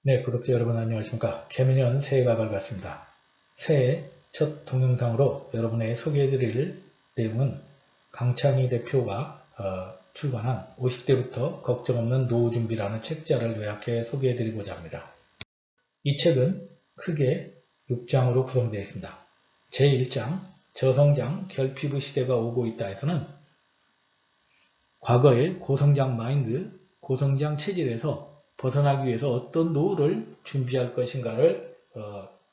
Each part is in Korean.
네, 구독자 여러분 안녕하십니까. 개묘년 새해가 밝았습니다. 새해 첫 동영상으로 여러분에게 소개해드릴 내용은 강창희 대표가 출간한 50대부터 걱정 없는 노후 준비라는 책자를 요약해 소개해드리고자 합니다. 이 책은 크게 6장으로 구성되어 있습니다. 제1장 저성장 결피부 시대가 오고 있다 해서는 과거의 고성장 마인드, 고성장 체질에서 벗어나기 위해서 어떤 노후를 준비할 것인가를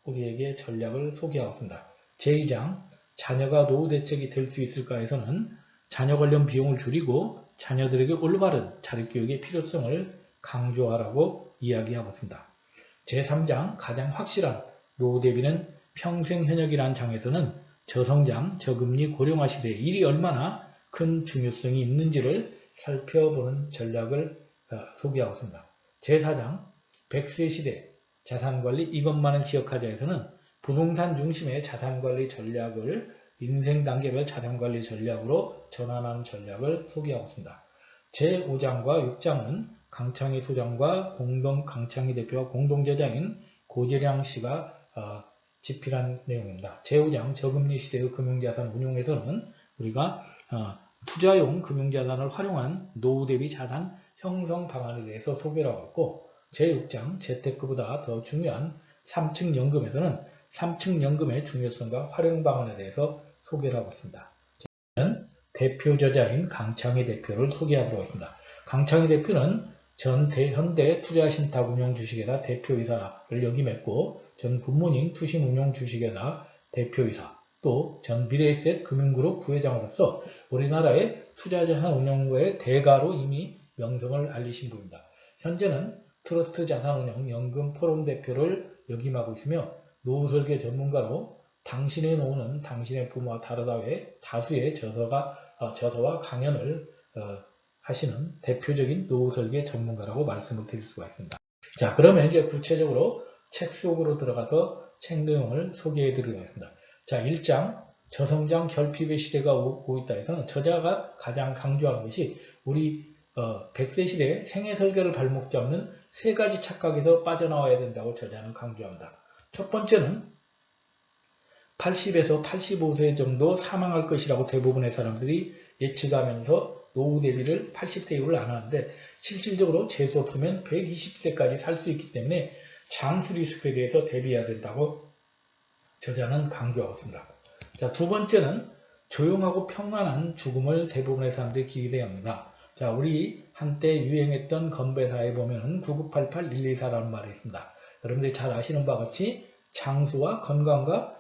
우리에게 전략을 소개하고 있습니다. 제2장 자녀가 노후 대책이 될 수 있을까 해서는 자녀 관련 비용을 줄이고 자녀들에게 올바른 자립교육의 필요성을 강조하라고 이야기하고 있습니다. 제3장 가장 확실한 노후 대비는 평생 현역이라는 장에서는 저성장, 저금리, 고령화 시대에 일이 얼마나 큰 중요성이 있는지를 살펴보는 전략을 소개하고 있습니다. 제4장 100세 시대 자산관리 이것만을 기억하자에서는 부동산 중심의 자산관리 전략을 인생 단계별 자산관리 전략으로 전환하는 전략을 소개하고 있습니다. 제5장과 6장은 강창희 소장과 강창희 대표와 공동저자인 고재량 씨가 집필한 내용입니다. 제5장 저금리 시대의 금융자산 운용에서는 우리가 투자용 금융자산을 활용한 노후 대비 자산 형성 방안에 대해서 소개를 하고 있고, 제6장 재테크보다 더 중요한 3층 연금에서는 3층 연금의 중요성과 활용 방안에 대해서 소개를 하고 있습니다. 저는 대표 저자인 강창희 대표를 소개하도록 하겠습니다. 강창희 대표는 전 현대 투자신탁운용 주식회사 대표이사를 역임했고, 전 굿모닝 투신운용 주식회사 대표이사, 또 전 미래에셋 금융그룹 부회장으로서 우리나라의 투자자산 운용부의 대가로 이미 명성을 알리신 분입니다. 현재는 트러스트 자산운용 연금 포럼 대표를 역임하고 있으며 노후설계 전문가로 당신의 노후는 당신의 부모와 다르다 외에 다수의 저서와 강연을 하시는 대표적인 노후설계 전문가라고 말씀을 드릴 수가 있습니다. 자, 그러면 이제 구체적으로 책 속으로 들어가서 책 내용을 소개해 드리겠습니다. 자, 1장 저성장 결핍의 시대가 오고 있다 해서는 저자가 가장 강조하는 것이 우리 100세 시대에 생애 설계를 발목 잡는 세 가지 착각에서 빠져나와야 된다고 저자는 강조합니다. 첫 번째는 80에서 85세 정도 사망할 것이라고 대부분의 사람들이 예측하면서 노후 대비를 80세 이후를 안 하는데, 실질적으로 재수 없으면 120세까지 살 수 있기 때문에 장수 리스크에 대해서 대비해야 된다고 저자는 강조하고 있습니다. 자, 두 번째는 조용하고 평안한 죽음을 대부분의 사람들이 기대합니다. 자, 우리 한때 유행했던 건배사에 보면 9988-124라는 말이 있습니다. 여러분들이 잘 아시는 바와 같이 장수와 건강과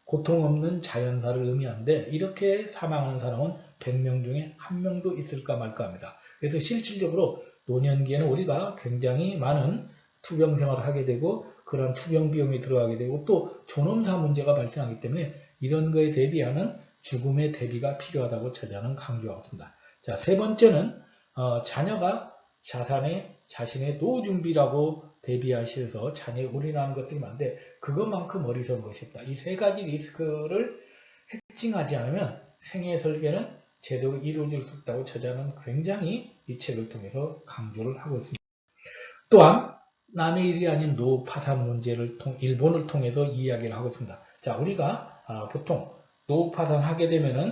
고통 없는 자연사를 의미하는데, 이렇게 사망하는 사람은 100명 중에 1명도 있을까 말까 합니다. 그래서 실질적으로 노년기에는 우리가 굉장히 많은 투병 생활을 하게 되고, 그런 투병 비용이 들어가게 되고, 또 존엄사 문제가 발생하기 때문에 이런 거에 대비하는 죽음의 대비가 필요하다고 저자는 강조하고 있습니다. 자, 세 번째는 자녀가 자신의 노후 준비라고 대비하셔서 자녀에 올인하는 것들이 많은데, 그것만큼 어리석은 것이 없다. 이 세 가지 리스크를 해칭하지 않으면 생애 설계는 제대로 이루어질 수 없다고 저자는 굉장히 이 책을 통해서 강조를 하고 있습니다. 또한 남의 일이 아닌 노후 파산 문제를 일본을 통해서 이야기를 하고 있습니다. 자, 우리가 보통 노후 파산하게 되면은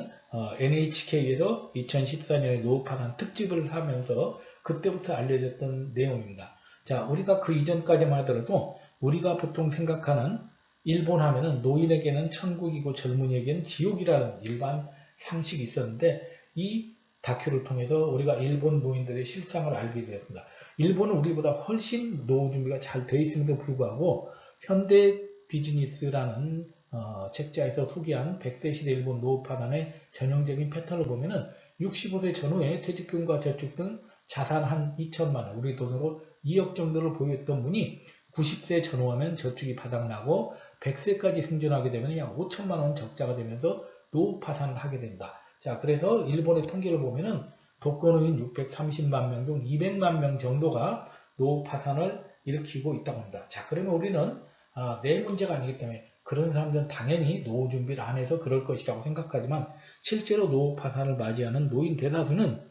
NHK에서 2014년에 노후 파산 특집을 하면서 그때부터 알려졌던 내용입니다. 자, 우리가 그 이전까지만 하더라도 우리가 보통 생각하는 일본 하면은 노인에게는 천국이고 젊은이에게는 지옥이라는 일반 상식이 있었는데, 이 다큐를 통해서 우리가 일본 노인들의 실상을 알게 되었습니다. 일본은 우리보다 훨씬 노후 준비가 잘 되어 있음에도 불구하고 현대 비즈니스라는 책자에서 소개한 100세 시대 일본 노후 파산의 전형적인 패턴을 보면은 65세 전후에 퇴직금과 저축 등 자산 한 2천만 원, 우리 돈으로 2억 정도를 보유했던 분이 90세 전후하면 저축이 바닥나고 100세까지 생존하게 되면 약 5천만 원 적자가 되면서 노후 파산을 하게 된다. 자, 그래서 일본의 통계를 보면은 독거노인 630만 명 중 200만 명 정도가 노후 파산을 일으키고 있다고 합니다. 자, 그러면 우리는 내 문제가 아니기 때문에 그런 사람들은 당연히 노후 준비를 안 해서 그럴 것이라고 생각하지만, 실제로 노후 파산을 맞이하는 노인 대다수는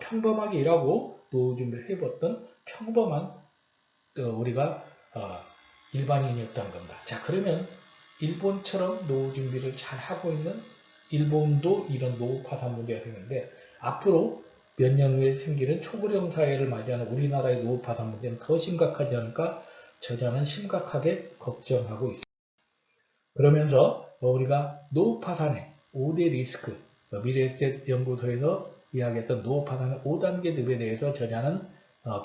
평범하게 일하고 노후 준비를 해봤던 평범한 우리가 일반인이었다는 겁니다. 자, 그러면 일본처럼 노후 준비를 잘 하고 있는 일본도 이런 노후 파산 문제가 생기는데, 앞으로 몇 년 후에 생기는 초고령 사회를 맞이하는 우리나라의 노후 파산 문제는 더 심각하지 않을까 저자는 심각하게 걱정하고 있습니다. 그러면서 우리가 노후 파산의 5대 리스크, 미래에셋 연구소에서 이야기했던 노후 파산의 5단계 늪에 대해서 저자는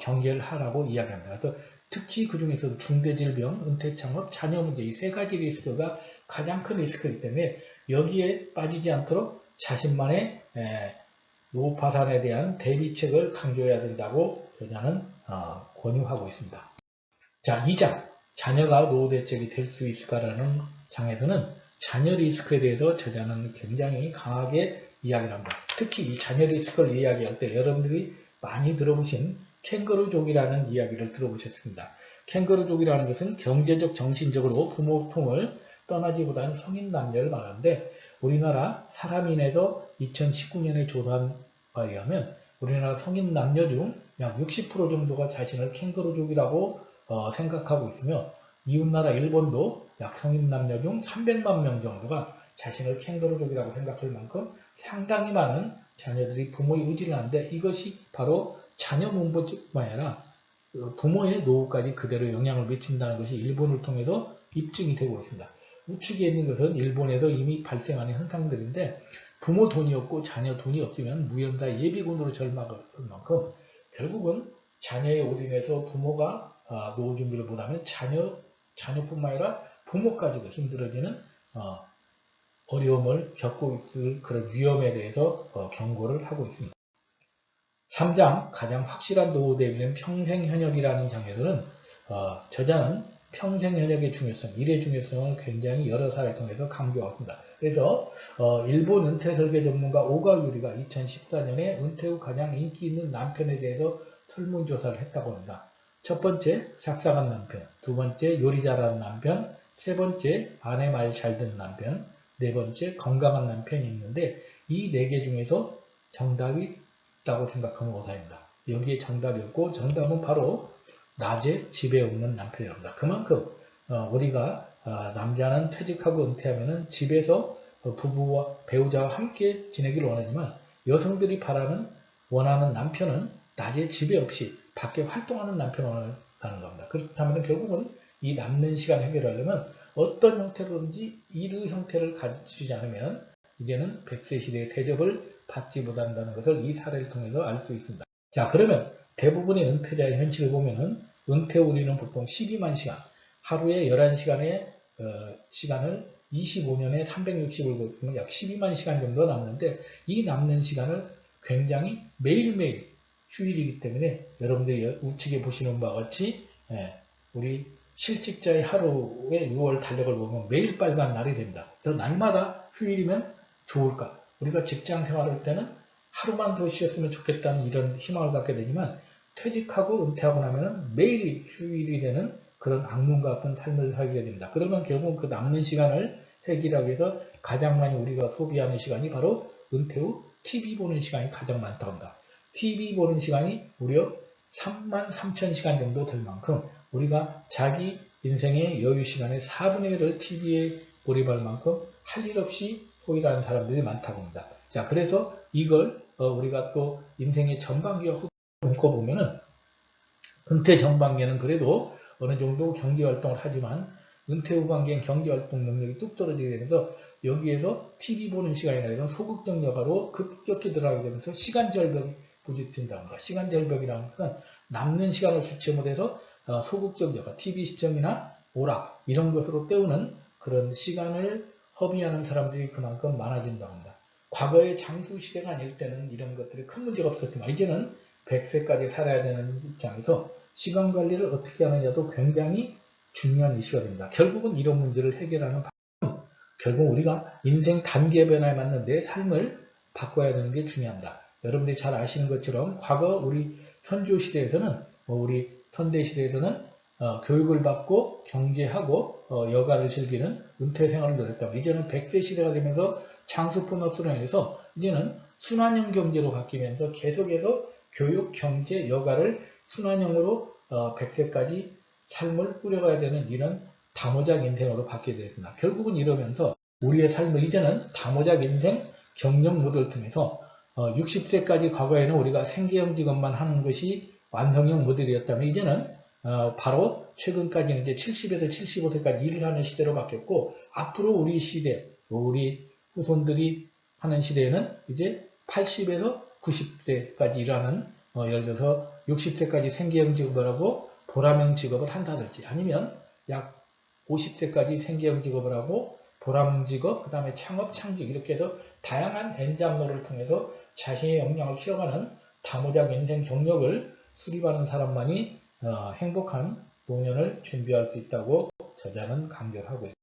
경계를 하라고 이야기합니다. 그래서 특히 그 중에서도 중대질병, 은퇴창업, 자녀 문제 이 세 가지 리스크가 가장 큰 리스크이기 때문에 여기에 빠지지 않도록 자신만의 노후 파산에 대한 대비책을 강조해야 된다고 저자는 권유하고 있습니다. 자, 2장 자녀가 노후 대책이 될 수 있을까라는 장에서는 자녀 리스크에 대해서 저자는 굉장히 강하게 이야기를 합니다. 특히 이 자녀 리스크를 이야기할 때 여러분들이 많이 들어보신 캥거루족이라는 이야기를 들어보셨습니다. 캥거루족이라는 것은 경제적, 정신적으로 부모 품을 떠나지보다는 성인 남녀를 말하는데, 우리나라 사람인에서 2019년에 조사한 바에 의하면 우리나라 성인 남녀 중 약 60% 정도가 자신을 캥거루족이라고 생각하고 있으며, 이웃나라 일본도 약 성인 남녀 중 300만 명 정도가 자신을 캥거루족이라고 생각할 만큼 상당히 많은 자녀들이 부모의 의지를 하는데, 이것이 바로 자녀 문제뿐만 아니라 부모의 노후까지 그대로 영향을 미친다는 것이 일본을 통해서 입증이 되고 있습니다. 우측에 있는 것은 일본에서 이미 발생하는 현상들인데, 부모 돈이 없고 자녀 돈이 없으면 무연사 예비군으로 절망할 만큼 결국은 자녀의 오딘에서 부모가 노후 준비를 못하면 자녀뿐만 아니라 부모까지도 힘들어지는 어려움을 겪고 있을 그런 위험에 대해서 경고를 하고 있습니다. 3장 가장 확실한 노후 대비는 평생현역이라는 장에서는 저자는 평생현역의 중요성, 일의 중요성을 굉장히 여러 사례를 통해서 강조하고 있습니다. 그래서 일본 은퇴설계 전문가 오가유리가 2014년에 은퇴 후 가장 인기 있는 남편에 대해서 설문조사를 했다고 합니다. 첫 번째, 삭삭한 남편, 두 번째, 요리 잘하는 남편, 세 번째, 아내 말 잘 듣는 남편, 네 번째, 건강한 남편이 있는데, 이 네 개 중에서 정답이 있다고 생각하면 오답입니다. 여기에 정답이 없고, 정답은 바로 낮에 집에 없는 남편이랍니다. 그만큼 우리가 남자는 퇴직하고 은퇴하면 집에서 부부와 배우자와 함께 지내기를 원하지만, 여성들이 원하는 남편은 낮에 집에 없이 밖에 활동하는 남편을 원한다는 겁니다. 그렇다면 결국은 이 남는 시간을 해결하려면 어떤 형태로든지 일의 형태를 가지지 않으면 이제는 100세 시대의 대접을 받지 못한다는 것을 이 사례를 통해서 알 수 있습니다. 자, 그러면 대부분의 은퇴자의 현실을 보면은 은퇴 우리는 보통 12만 시간, 하루에 11시간의 시간을 25년에 360을 보면 약 12만 시간 정도 남는데, 이 남는 시간을 굉장히 매일매일 휴일이기 때문에 여러분들이 우측에 보시는 바와 같이 우리 실직자의 하루의 6월 달력을 보면 매일 빨간 날이 됩니다. 그래서 날마다 휴일이면 좋을까? 우리가 직장 생활할 때는 하루만 더 쉬었으면 좋겠다는 이런 희망을 갖게 되지만, 퇴직하고 은퇴하고 나면 매일이 휴일이 되는 그런 악몽 같은 삶을 살게 됩니다. 그러면 결국 그 남는 시간을 해결하기 위해서 가장 많이 우리가 소비하는 시간이 바로 은퇴 후 TV 보는 시간이 가장 많다고 합니다. TV 보는 시간이 무려 33,000시간 정도 될 만큼 우리가 자기 인생의 여유 시간의 4분의 1을 TV에 몰입할 만큼 할 일 없이 소일하는 사람들이 많다고 합니다. 자, 그래서 이걸 우리가 또 인생의 전반기와 묶어보면은, 은퇴 전반기에는 그래도 어느 정도 경제활동을 하지만 은퇴 후반기엔 경제활동 능력이 뚝 떨어지게 되면서 여기에서 TV 보는 시간이나 이런 소극적 여가로 급격히 들어가게 되면서 시간절벽이 부딪힌다고 합니다. 시간절벽이라는 것은 남는 시간을 주체 못해서 소극적 여가, TV 시청이나 오락 이런 것으로 때우는 그런 시간을 허비하는 사람들이 그만큼 많아진다고 합니다. 과거의 장수시대가 아닐 때는 이런 것들이 큰 문제가 없었지만, 이제는 100세까지 살아야 되는 입장에서 시간관리를 어떻게 하느냐도 굉장히 중요한 이슈가 됩니다. 결국은 이런 문제를 해결하는 방법은 결국 우리가 인생 단계 변화에 맞는 내 삶을 바꿔야 되는 게 중요합니다. 여러분들이 잘 아시는 것처럼 과거 우리 선조시대에서는, 우리 선대시대에서는 교육을 받고 경제하고 여가를 즐기는 은퇴 생활을 누렸다고, 이제는 100세 시대가 되면서 장수 보너스로 인해서 이제는 순환형 경제로 바뀌면서 계속해서 교육, 경제, 여가를 순환형으로 100세까지 삶을 꾸려가야 되는 이런 다모작 인생으로 바뀌게 되었습니다. 결국은 이러면서 우리의 삶을 이제는 다모작 인생 경력 모델을 통해서 60세까지 과거에는 우리가 생계형 직업만 하는 것이 완성형 모델이었다면 이제는 바로 최근까지는 이제 70에서 75세까지 일을 하는 시대로 바뀌었고 앞으로 우리 시대, 우리 후손들이 하는 시대에는 이제 80에서 90세까지 일하는 예를 들어서 60세까지 생계형 직업을 하고 보람형 직업을 한다든지 아니면 약 50세까지 생계형 직업을 하고 보람 직업, 그 다음에 창업, 창직 이렇게 해서 다양한 N잡로를 통해서 자신의 역량을 키워가는 다모작 인생 경력을 수립하는 사람만이 행복한 노년을 준비할 수 있다고 저자는 강조를 하고 있습니다.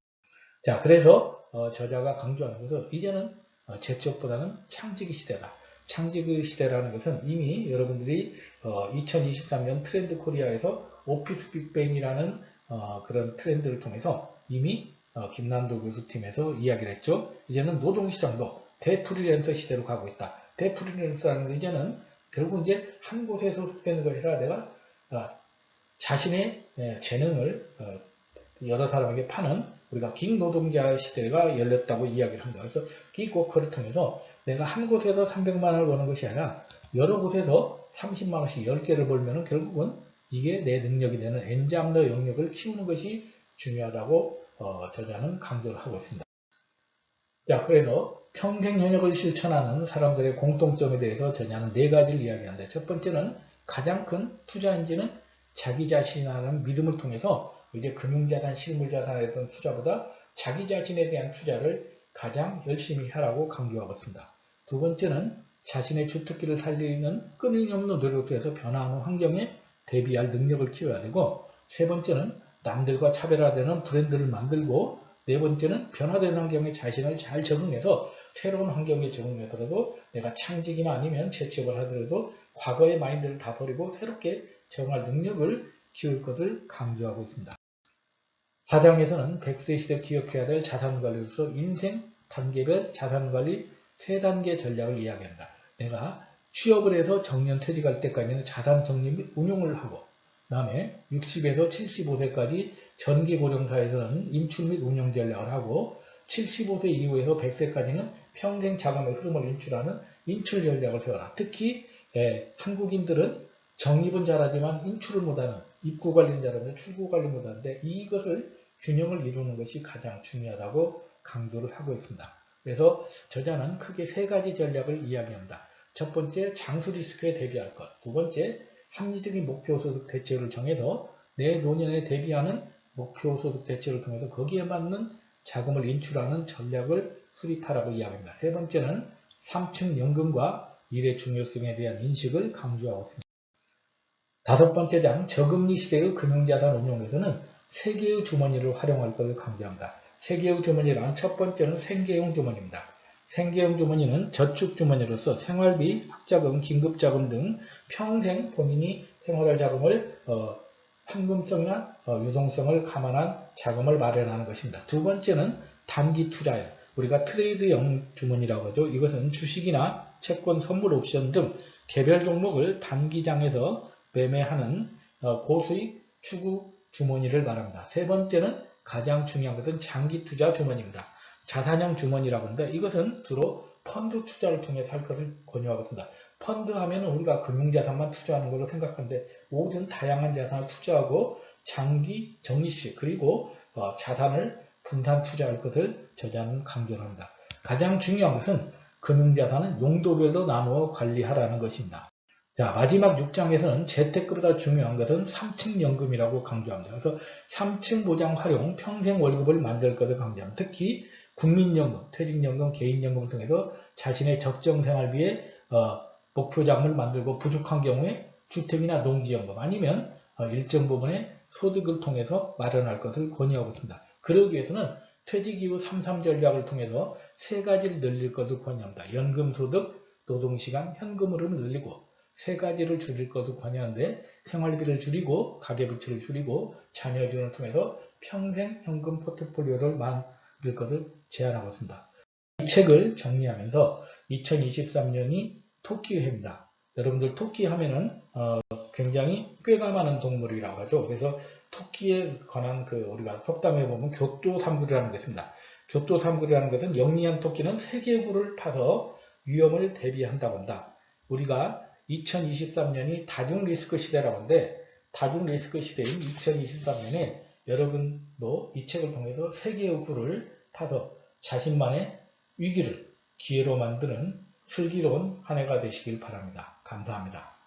자, 그래서 저자가 강조하는 것은 이제는 재촉보다는 창직의 시대다. 창직의 시대라는 것은 이미 여러분들이 2023년 트렌드 코리아에서 오피스 빅뱅이라는 그런 트렌드를 통해서 이미 김남도 교수팀에서 이야기를 했죠. 이제는 노동시장도 대프리랜서 시대로 가고 있다. 대프리랜서라는 건 이제는 결국 이제 한 곳에 소속되는 것이 아니라 내가 자신의 재능을 여러 사람에게 파는 우리가 긱노동자 시대가 열렸다고 이야기를 합니다. 그래서 긱워커를 통해서 내가 한 곳에서 300만 원을 버는 것이 아니라 여러 곳에서 30만 원씩 10개를 벌면은 결국은 이게 내 능력이 되는 N잡러 영역을 키우는 것이 중요하다고 저자는 강조를 하고 있습니다. 자, 그래서 평생 현역을 실천하는 사람들의 공통점에 대해서 저자는 4가지를 이야기하는데 첫 번째는 가장 큰 투자인지는 자기 자신이라는 믿음을 통해서 이제 금융자산, 실물자산에 대한 투자보다 자기 자신에 대한 투자를 가장 열심히 하라고 강조하고 있습니다. 두 번째는 자신의 주특기를 살리는 끊임없는 노력을 통해서 변화하는 환경에 대비할 능력을 키워야 되고 세 번째는 남들과 차별화되는 브랜드를 만들고 네 번째는 변화되는 환경에 자신을 잘 적응해서 새로운 환경에 적응하더라도 내가 창직이나 아니면 재취업을 하더라도 과거의 마인드를 다 버리고 새롭게 적응할 능력을 키울 것을 강조하고 있습니다. 4장에서는 100세 시대 기억해야 될 자산관리로서 인생 단계별 자산관리 3단계 전략을 이야기합니다. 내가 취업을 해서 정년 퇴직할 때까지는 자산 정리 및 운용을 하고 그 다음에 60에서 75세까지 전기고령사에서는 인출 및 운용 전략을 하고 75세 이후에서 100세까지는 평생 자금의 흐름을 인출하는 인출 전략을 세워라. 특히 한국인들은 적립은 잘하지만 인출을 못하는 입구 관리는 잘하는데 출구 관리 못하는데 이것을 균형을 이루는 것이 가장 중요하다고 강조를 하고 있습니다. 그래서 저자는 크게 3가지 전략을 이야기합니다. 첫 번째, 장수 리스크에 대비할 것. 두 번째, 합리적인 목표소득 대책을 정해서 내 노년에 대비하는 목표소득 대책을 통해서 거기에 맞는 자금을 인출하는 전략을 수립하라고 이야기합니다. 세 번째는 3층 연금과 일의 중요성에 대한 인식을 강조하고 있습니다. 5번째 장, 저금리 시대의 금융자산 운용에서는 3개의 주머니를 활용할 것을 강조합니다. 3개의 주머니란 첫 번째는 생계형 주머니입니다. 생계형 주머니는 저축 주머니로서 생활비, 학자금, 긴급자금 등 평생 본인이 생활할 자금을 현금성이나 유동성을 감안한 자금을 마련하는 것입니다. 두 번째는 단기 투자예요. 우리가 트레이드형 주머니라고 하죠. 이것은 주식이나 채권, 선물, 옵션 등 개별 종목을 단기장에서 매매하는 고수익 추구 주머니를 말합니다. 세 번째는 가장 중요한 것은 장기 투자 주머니입니다. 자산형 주머니라고 하는데 이것은 주로 펀드 투자를 통해서 할 것을 권유하고 있습니다. 펀드 하면 우리가 금융자산만 투자하는 걸로 생각하는데 모든 다양한 자산을 투자하고 장기 적립식 그리고 자산을 분산 투자할 것을 저자는 강조합니다. 가장 중요한 것은 금융자산은 용도별로 나누어 관리하라는 것입니다. 자, 마지막 6장에서는 재테크보다 중요한 것은 3층 연금이라고 강조합니다. 그래서 3층 보장 활용 평생 월급을 만들 것을 강조합니다. 특히 국민연금, 퇴직연금, 개인연금을 통해서 자신의 적정생활비에 목표 자금을 만들고 부족한 경우에 주택이나 농지연금 아니면 일정 부분의 소득을 통해서 마련할 것을 권유하고 있습니다. 그러기 위해서는 퇴직 이후 3.3 전략을 통해서 3가지를 늘릴 것을 권유합니다. 연금소득, 노동시간, 현금 흐름을 늘리고 3가지를 줄일 것을 권유하는데 생활비를 줄이고 가계부채를 줄이고 자녀지원을 통해서 평생 현금 포트폴리오를 만들 것을 제안하고 있습니다. 이 책을 정리하면서 2023년이 토끼해입니다. 여러분들 토끼 하면은 굉장히 꾀가 많은 동물이라고 하죠. 그래서 토끼에 관한 우리가 속담에 보면 교토삼구리라는 게 있습니다. 교토삼구리라는 것은 영리한 토끼는 세계구를 파서 위험을 대비한다고 한다. 우리가 2023년이 다중리스크 시대라고 하는데 다중리스크 시대인 2023년에 여러분도 이 책을 통해서 세계의 구를 파서 자신만의 위기를 기회로 만드는 슬기로운 한 해가 되시길 바랍니다. 감사합니다.